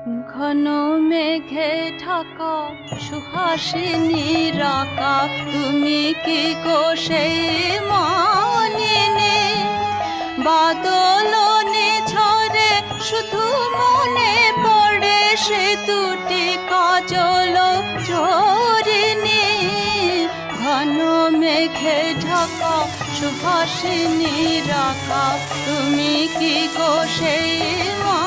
ঘন মেঘে ঢাকা সুহাসিনী রাকা, তুমি কি গো সেই মানিনী? বাদল ঝরে শুধু মনে পড়ে সে দুটি কাজল ঝরিণী। ঘন মেঘে ঢাকা সুহাসিনী রাকা, তুমি কি গো সেই মা?